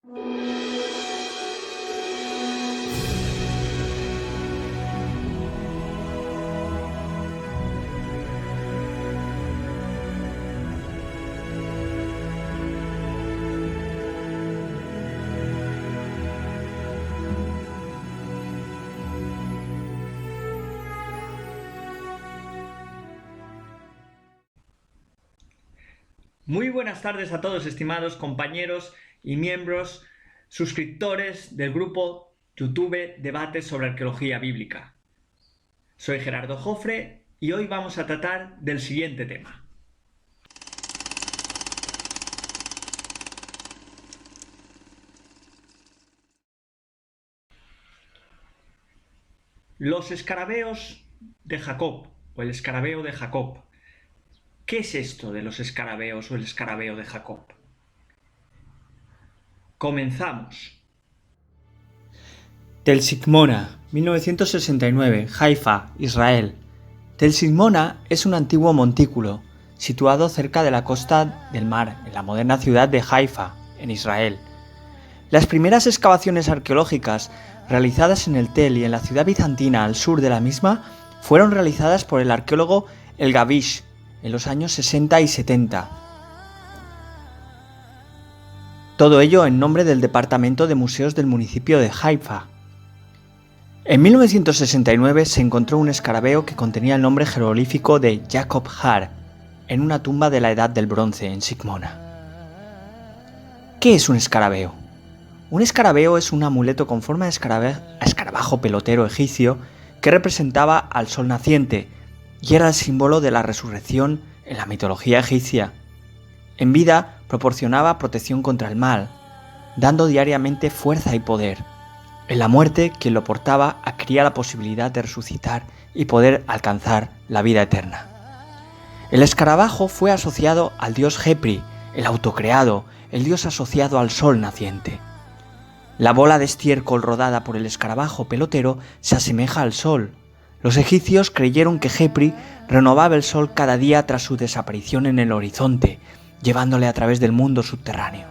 Muy buenas tardes a todos, estimados compañeros y miembros, suscriptores del grupo YouTube Debates sobre Arqueología Bíblica. Soy Gerardo Jofre y hoy vamos a tratar del siguiente tema. Los escarabeos de Jacob, o el escarabeo de Jacob. ¿Qué es esto de los escarabeos o el escarabeo de Jacob? Comenzamos. Tel Shimona, 1969, Haifa, Israel. Tel Shimona es un antiguo montículo situado cerca de la costa del mar, en la moderna ciudad de Haifa, en Israel. Las primeras excavaciones arqueológicas realizadas en el Tel y en la ciudad bizantina al sur de la misma fueron realizadas por el arqueólogo El Gavish en los años 60 y 70. Todo ello en nombre del Departamento de Museos del municipio de Haifa. En 1969 se encontró un escarabeo que contenía el nombre jeroglífico de Jacob Har en una tumba de la Edad del Bronce en Shimona. ¿Qué es un escarabeo? Un escarabeo es un amuleto con forma de escarabajo pelotero egipcio que representaba al sol naciente y era el símbolo de la resurrección en la mitología egipcia. En vida proporcionaba protección contra el mal, dando diariamente fuerza y poder. En la muerte, quien lo portaba adquiría la posibilidad de resucitar y poder alcanzar la vida eterna. El escarabajo fue asociado al dios Khepri, el autocreado, el dios asociado al sol naciente. La bola de estiércol rodada por el escarabajo pelotero se asemeja al sol. Los egipcios creyeron que Khepri renovaba el sol cada día tras su desaparición en el horizonte, llevándole a través del mundo subterráneo.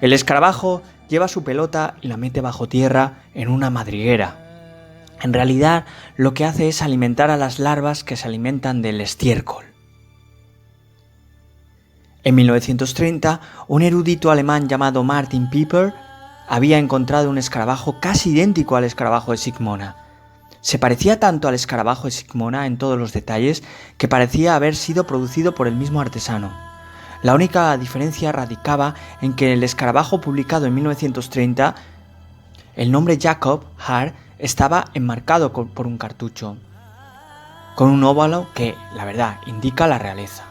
El escarabajo lleva su pelota y la mete bajo tierra en una madriguera. En realidad, lo que hace es alimentar a las larvas que se alimentan del estiércol. En 1930, un erudito alemán llamado Martin Pieper había encontrado un escarabajo casi idéntico al escarabajo de Shimona. Se parecía tanto al escarabajo de Shimona en todos los detalles que parecía haber sido producido por el mismo artesano. La única diferencia radicaba en que el escarabajo publicado en 1930, el nombre Jacob Har estaba enmarcado por un cartucho, con un óvalo que, la verdad, indica la realeza.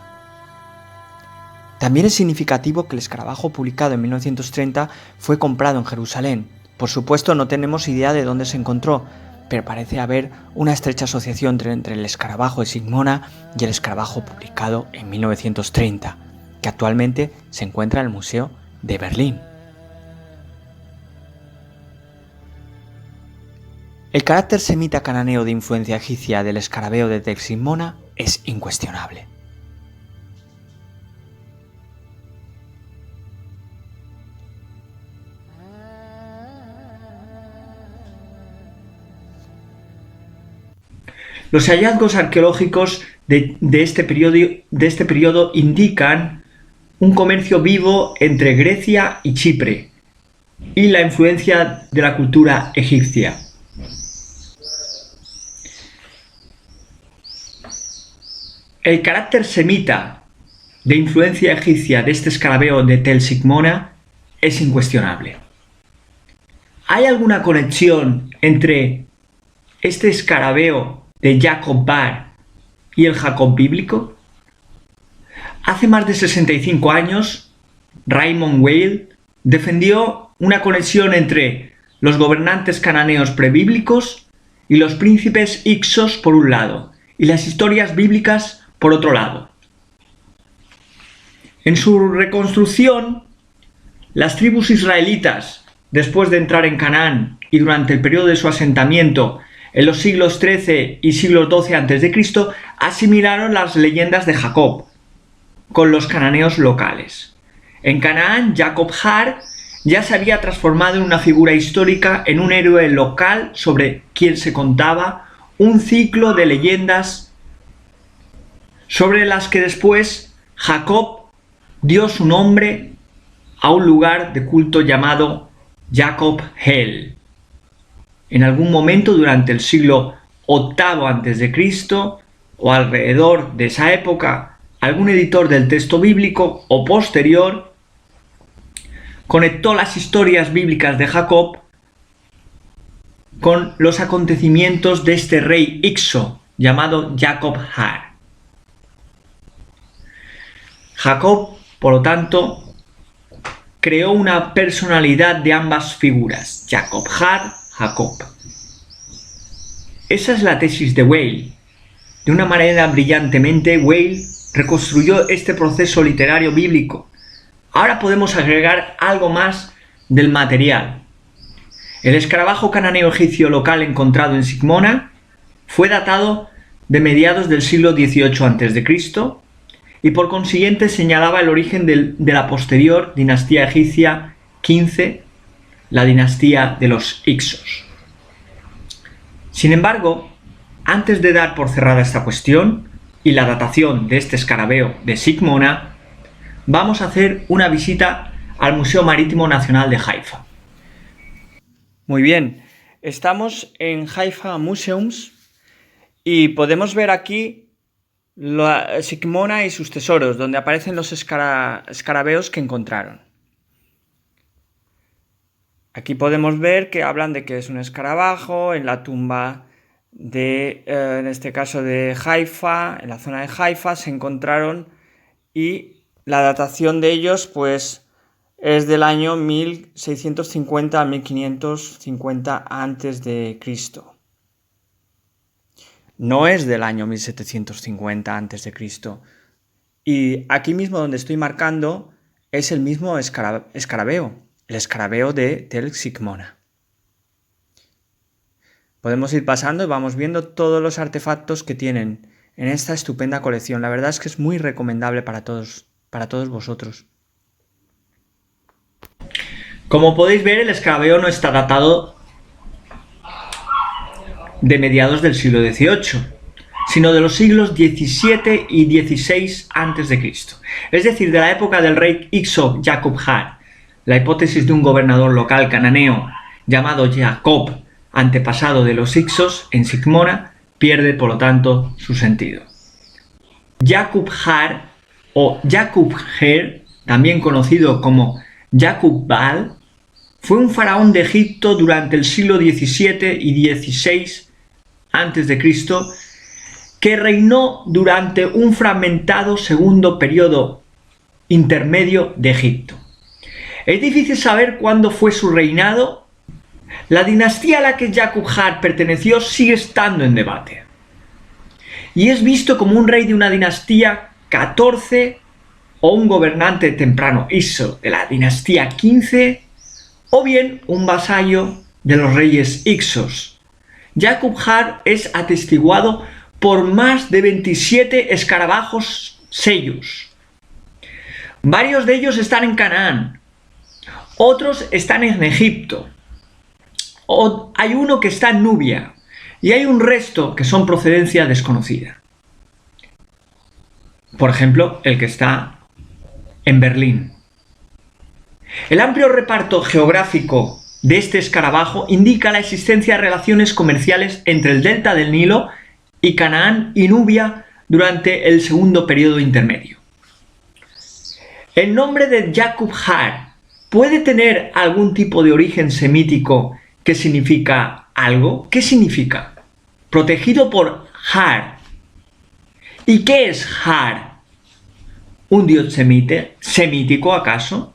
También es significativo que el escarabajo publicado en 1930 fue comprado en Jerusalén. Por supuesto, no tenemos idea de dónde se encontró, pero parece haber una estrecha asociación entre el escarabajo de Shimona y el escarabajo publicado en 1930, que actualmente se encuentra en el Museo de Berlín. El carácter semita cananeo de influencia egipcia del escarabeo de Tel Shimona es incuestionable. Los hallazgos arqueológicos de este periodo indican un comercio vivo entre Grecia y Chipre y la influencia de la cultura egipcia. El carácter semita de influencia egipcia de este escarabeo de Tel Shimona es incuestionable. ¿Hay alguna conexión entre este escarabeo de Jacob Har y el Jacob bíblico? Hace más de 65 años, Raymond Weil defendió una conexión entre los gobernantes cananeos prebíblicos y los príncipes hicsos por un lado, y las historias bíblicas por otro lado. En su reconstrucción, las tribus israelitas, después de entrar en Canaán y durante el periodo de su asentamiento en los siglos XIII y siglos XII a.C., asimilaron las leyendas de Jacob con los cananeos locales. En Canaán, Jacob Har ya se había transformado en una figura histórica, en un héroe local sobre quien se contaba un ciclo de leyendas sobre las que después Jacob dio su nombre a un lugar de culto llamado Jacob Hell. En algún momento durante el siglo VIII a.C. o alrededor de esa época, algún editor del texto bíblico o posterior conectó las historias bíblicas de Jacob con los acontecimientos de este rey Ixo llamado Jacob Har. Jacob, por lo tanto, creó una personalidad de ambas figuras, Jacob Har, Jacob. Esa es la tesis de Weil. De una manera brillantemente, Weil reconstruyó este proceso literario bíblico. Ahora podemos agregar algo más del material. El escarabajo cananeo egipcio local encontrado en Sicmona fue datado de mediados del siglo XVIII a.C. y por consiguiente señalaba el origen de la posterior dinastía egipcia XV, la dinastía de los Ixos. Sin embargo, antes de dar por cerrada esta cuestión y la datación de este escarabeo de Sicmona, vamos a hacer una visita al Museo Marítimo Nacional de Haifa. Muy bien, estamos en Haifa Museums y podemos ver aquí Sicmona y sus tesoros, donde aparecen los escarabeos que encontraron. Aquí podemos ver que hablan de que es un escarabajo en la tumba de, en este caso de Haifa, en la zona de Haifa se encontraron, y la datación de ellos pues es del año 1650 a 1550 a.C. No es del año 1750 a.C. Y aquí mismo donde estoy marcando es el mismo escarabeo, el escarabeo de Tel Sicmona. Podemos ir pasando y vamos viendo todos los artefactos que tienen en esta estupenda colección. La verdad es que es muy recomendable para todos vosotros. Como podéis ver, el escarabeo no está datado de mediados del siglo XVIII, sino de los siglos XVII y XVI a.C., es decir, de la época del rey Ixo Jacob Har. La hipótesis de un gobernador local cananeo llamado Jacob, antepasado de los Ixos en Sicmona, pierde por lo tanto su sentido. Jacob Har o Jacob Her, también conocido como Jacob Baal, fue un faraón de Egipto durante el siglo XVII y XVI a.C., que reinó durante un fragmentado segundo periodo intermedio de Egipto. Es difícil saber cuándo fue su reinado. La dinastía a la que Jacob Har perteneció sigue estando en debate, y es visto como un rey de una dinastía 14 o un gobernante temprano Ixo de la dinastía 15, o bien un vasallo de los reyes Ixos. Jacob Har es atestiguado por más de 27 escarabajos sellos. Varios de ellos están en Canaán, otros están en Egipto, hay uno que está en Nubia y hay un resto que son procedencia desconocida. Por ejemplo, el que está en Berlín. El amplio reparto geográfico de este escarabajo indica la existencia de relaciones comerciales entre el delta del Nilo y Canaán y Nubia durante el segundo periodo intermedio. El nombre de Jacob Har puede tener algún tipo de origen semítico que significa algo. ¿Qué significa? Protegido por Har. ¿Y qué es Har? ¿Un dios semítico acaso?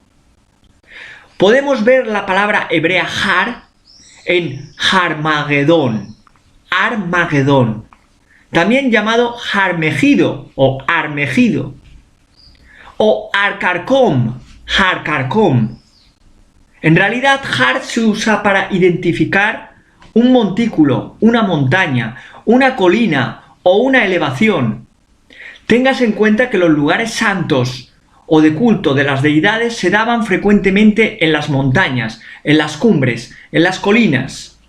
Podemos ver la palabra hebrea Har en Harmagedón, Armagedón, también llamado Harmegido o Armegido, o Arcarcom, Harcarcom. En realidad, Har se usa para identificar un montículo, una montaña, una colina o una elevación. Tengas en cuenta que los lugares santos o de culto de las deidades se daban frecuentemente en las montañas, en las cumbres, en las colinas.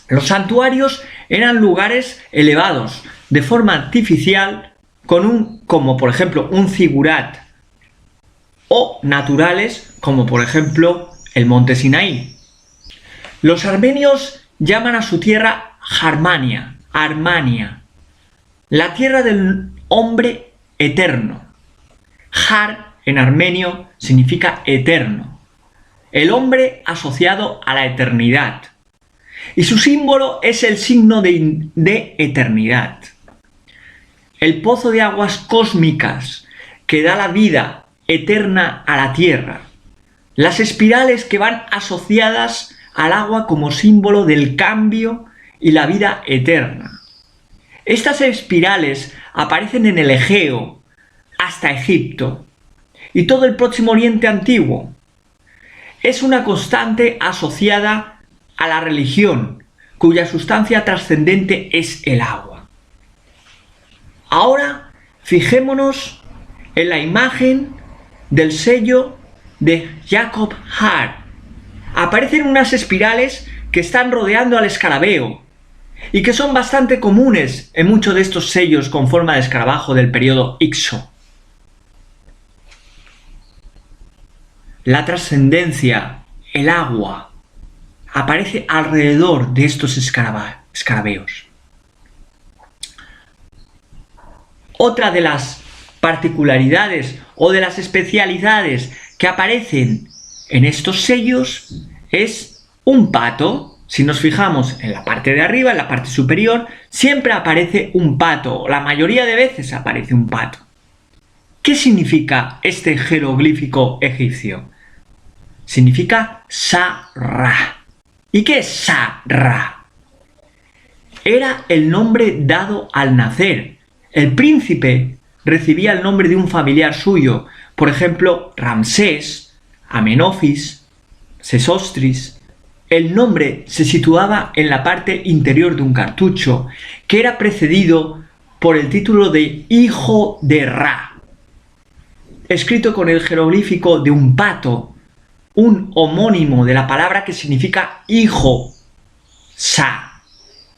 Los santuarios eran lugares elevados, de forma artificial, como por ejemplo un zigurat, o naturales, como por ejemplo el monte Sinaí. Los armenios llaman a su tierra Harmania, Armania, la tierra del hombre eterno. Har en armenio significa eterno, el hombre asociado a la eternidad. Y su símbolo es el signo de eternidad. El pozo de aguas cósmicas que da la vida eterna a la tierra. Las espirales que van asociadas al agua como símbolo del cambio y la vida eterna. Estas espirales aparecen en el Egeo hasta Egipto y todo el Próximo Oriente antiguo. Es una constante asociada a la religión, cuya sustancia trascendente es el agua. Ahora fijémonos en la imagen del sello de Jacob Har. Aparecen unas espirales que están rodeando al escarabeo y que son bastante comunes en muchos de estos sellos con forma de escarabajo del periodo Ixo. La trascendencia, el agua, aparece alrededor de estos escarabeos. Otra de las particularidades o de las especialidades que aparecen en estos sellos es un pato. Si nos fijamos en la parte de arriba, en la parte superior, siempre aparece un pato, la mayoría de veces aparece un pato. ¿Qué significa este jeroglífico egipcio? Significa Sa-Ra. ¿Y qué es Sa-Ra? Era el nombre dado al nacer. El príncipe recibía el nombre de un familiar suyo, por ejemplo, Ramsés, Amenofis, Sesostris. El nombre se situaba en la parte interior de un cartucho, que era precedido por el título de Hijo de Ra, escrito con el jeroglífico de un pato, un homónimo de la palabra que significa hijo, Sa.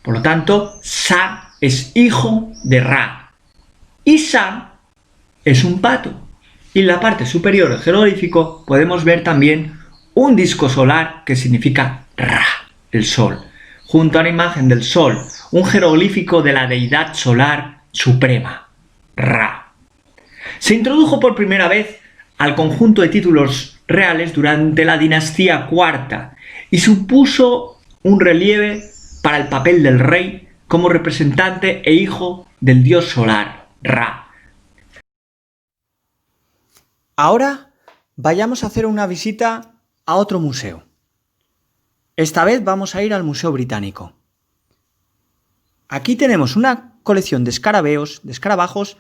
Por lo tanto, Sa es hijo de Ra. Y Sa es un pato. Y en la parte superior del jeroglífico podemos ver también un disco solar que significa Ra, el sol, junto a la imagen del sol, un jeroglífico de la deidad solar suprema, Ra. Se introdujo por primera vez al conjunto de títulos reales durante la dinastía IV y supuso un relieve para el papel del rey como representante e hijo del dios solar, Ra. Ahora vayamos a hacer una visita a otro museo. Esta vez vamos a ir al Museo Británico. Aquí tenemos una colección de escarabeos, de escarabajos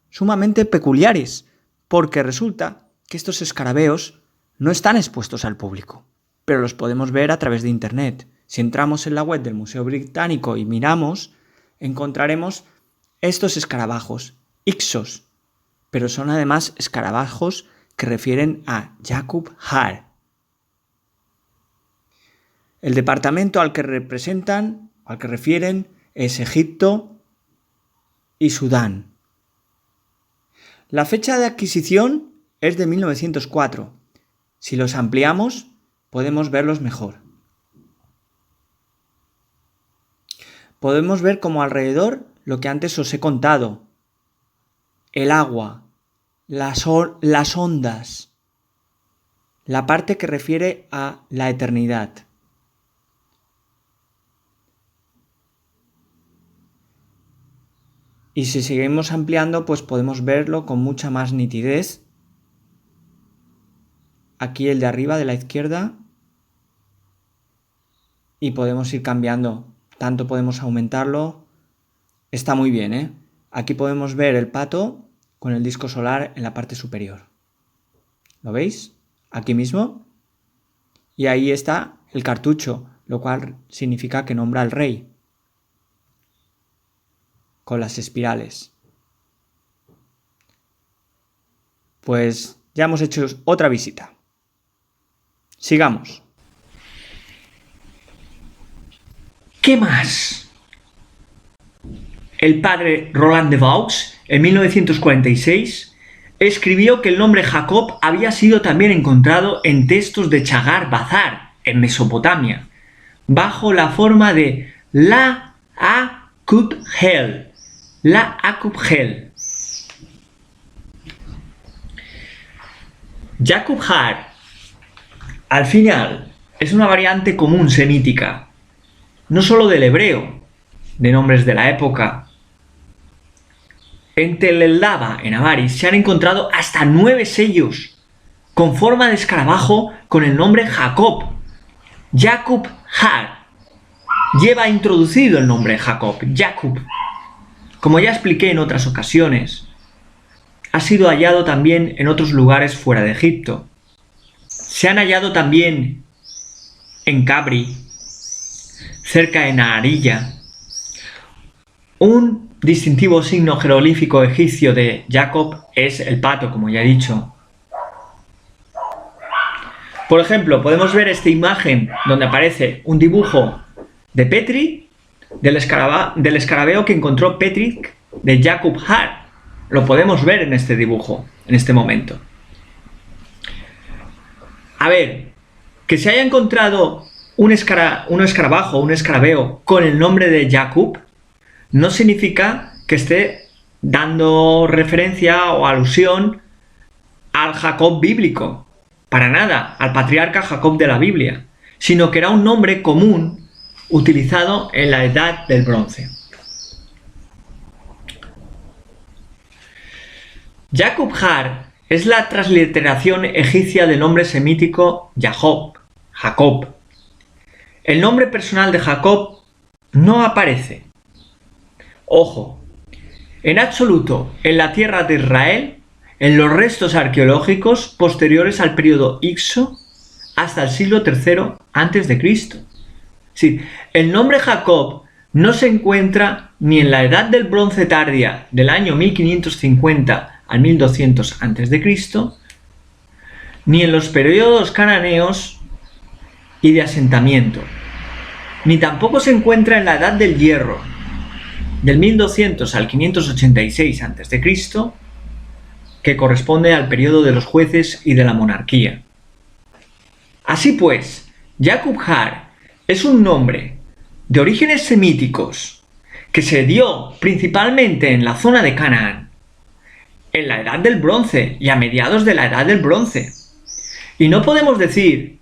sumamente peculiares, porque resulta que estos escarabeos no están expuestos al público, pero los podemos ver a través de Internet. Si entramos en la web del Museo Británico y miramos, encontraremos estos escarabajos, Ixos, pero son además escarabajos que refieren a Jacob Har. El departamento al que refieren, es Egipto y Sudán. La fecha de adquisición es de 1904. Si los ampliamos, podemos verlos mejor. Podemos ver como alrededor lo que antes os he contado. El agua, las ondas, la parte que refiere a la eternidad. Y si seguimos ampliando, pues podemos verlo con mucha más nitidez. Aquí el de arriba, de la izquierda. Y podemos ir cambiando. Tanto podemos aumentarlo. Está muy bien, ¿eh? Aquí podemos ver el pato con el disco solar en la parte superior. ¿Lo veis? Aquí mismo. Y ahí está el cartucho, lo cual significa que nombra al rey, con las espirales. Pues ya hemos hecho otra visita. Sigamos. ¿Qué más? El padre Roland de Vaux, en 1946, escribió que el nombre Jacob había sido también encontrado en textos de Chagar Bazar, en Mesopotamia, bajo la forma de La Akub-Hel. La Akub-Hel. Jacob Har, al final, es una variante común semítica, no solo del hebreo, de nombres de la época. En Tel el Lava, en Avaris, se han encontrado hasta 9 sellos con forma de escarabajo con el nombre Jacob. Jacob Har lleva introducido el nombre Jacob, Jacob. Como ya expliqué en otras ocasiones, ha sido hallado también en otros lugares fuera de Egipto. Se han hallado también en Cabri, cerca de Naharilla. Un distintivo signo jeroglífico egipcio de Jacob es el pato, como ya he dicho. Por ejemplo, podemos ver esta imagen donde aparece un dibujo de Petri, del escarabeo que encontró Petri de Jacob Har. Lo podemos ver en este dibujo, en este momento. A ver, que se haya encontrado un escarabajo, un escarabeo con el nombre de Jacob, no significa que esté dando referencia o alusión al Jacob bíblico, para nada, al patriarca Jacob de la Biblia, sino que era un nombre común utilizado en la Edad del Bronce. Jacob Har es la transliteración egipcia del nombre semítico Jacob, Jacob. El nombre personal de Jacob no aparece. Ojo, en absoluto en la tierra de Israel, en los restos arqueológicos posteriores al período Ixo hasta el siglo III a.C. Sí, el nombre Jacob no se encuentra ni en la Edad del Bronce tardía del año 1550 al 1200 a.C., ni en los periodos cananeos y de asentamiento, ni tampoco se encuentra en la Edad del Hierro, del 1200 al 586 a.C., que corresponde al periodo de los jueces y de la monarquía. Así pues, Jacob Har es un nombre de orígenes semíticos que se dio principalmente en la zona de Canaán, en la Edad del Bronce y a mediados de la Edad del Bronce. Y no podemos decir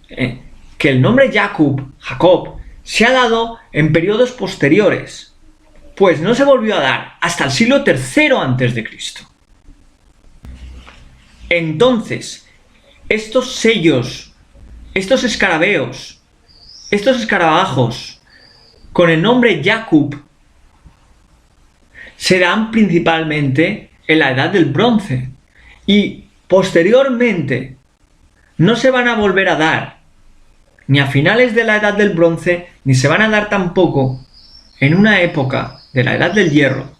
que el nombre Jacob se ha dado en periodos posteriores, pues no se volvió a dar hasta el siglo III a.C. Entonces, estos sellos, estos escarabeos, estos escarabajos con el nombre Jacob se dan principalmente en la Edad del Bronce y posteriormente no se van a volver a dar ni a finales de la Edad del Bronce, ni se van a dar tampoco en una época de la Edad del Hierro,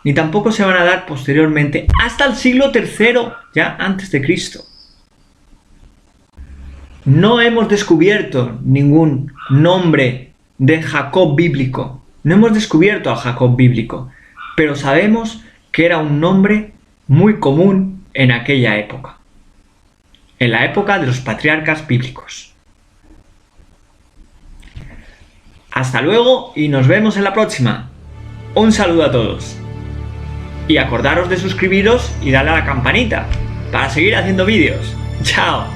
ni tampoco se van a dar posteriormente hasta el siglo III ya antes de Cristo. No hemos descubierto ningún nombre de Jacob bíblico, no hemos descubierto a Jacob bíblico, pero sabemos que era un nombre muy común en aquella época, en la época de los patriarcas bíblicos. Hasta luego y nos vemos en la próxima. Un saludo a todos. Y acordaros de suscribiros y darle a la campanita para seguir haciendo vídeos. ¡Chao!